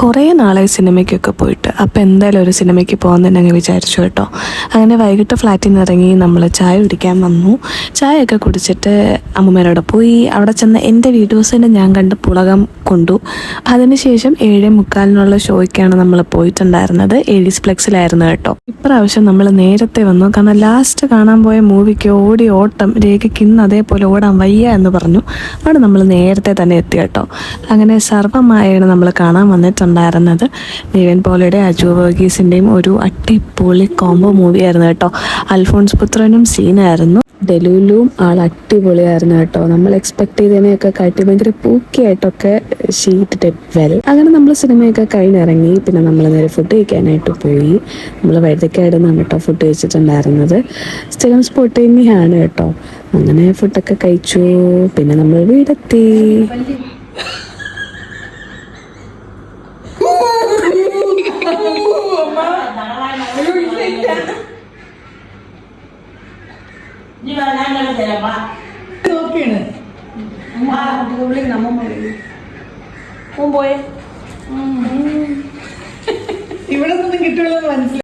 കുറേ നാളായി സിനിമയ്ക്കൊക്കെ പോയിട്ട്. അപ്പോൾ എന്തായാലും ഒരു സിനിമയ്ക്ക് പോകാൻ തന്നെ അങ്ങ് വിചാരിച്ചു കേട്ടോ. അങ്ങനെ വൈകിട്ട് ഫ്ലാറ്റിൽ നിന്ന് ഇറങ്ങി നമ്മൾ ചായ കുടിക്കാൻ വന്നു. ചായയൊക്കെ കുടിച്ചിട്ട് അമ്മൂമ്മേരോടെ പോയി. അവിടെ ചെന്ന് എൻ്റെ വീഡിയോസിനെ ഞാൻ കണ്ട് പുളകം കൊണ്ടു. അതിനുശേഷം 7:45 ഷോയ്ക്കാണ് നമ്മൾ പോയിട്ടുണ്ടായിരുന്നത്. ഏരീസ് ഫ്ലെക്സിലായിരുന്നു കേട്ടോ. ഇപ്രാവശ്യം നമ്മൾ നേരത്തെ വന്നു. കാരണം ലാസ്റ്റ് കാണാൻ പോയ മൂവിക്ക് ഓടി ഓട്ടം രേഖയ്ക്ക് ഇന്ന് അതേപോലെ ഓടാൻ വയ്യ എന്ന് പറഞ്ഞു. അവിടെ നമ്മൾ നേരത്തെ തന്നെ എത്തി കേട്ടോ. അങ്ങനെ സർവ്വമായാണ് നമ്മൾ കാണാൻ വന്നിട്ടുണ്ടായിരുന്നത്. നിവിൻ പോളിയുടെ അജു വർഗീസിൻ്റെയും ഒരു അടിപൊളി കോംബോ മൂവിയായിരുന്നു കേട്ടോ. അൽഫോൺസ് പുത്രനും സീനായിരുന്നു. ഡെലുലും ആൾ അടിപൊളിയായിരുന്നു കേട്ടോ. നമ്മൾ എക്സ്പെക്ട് ചെയ്തതിനെയൊക്കെ കാട്ടി ഭയങ്കര പൂക്കിയായിട്ടൊക്കെ ഷീറ്റിട്ട് വെൽ. അങ്ങനെ നമ്മൾ സിനിമയൊക്കെ കഴിഞ്ഞിറങ്ങി. പിന്നെ നമ്മൾ നേരെ ഫുഡ് കഴിക്കാനായിട്ട് പോയി. നമ്മൾ വഴുതക്കായിടുന്നാണ് കേട്ടോ ഫുഡ് കഴിച്ചിട്ടുണ്ടായിരുന്നത്. സ്ഥിരം സ്പോട്ട് തന്നെയാണ് കേട്ടോ. അങ്ങനെ ഫുഡൊക്കെ കഴിച്ചു. പിന്നെ നമ്മൾ വീടെത്തി. ഇവിടെ നിന്നും കിട്ടുള്ളൂ മനസ്സിലായി.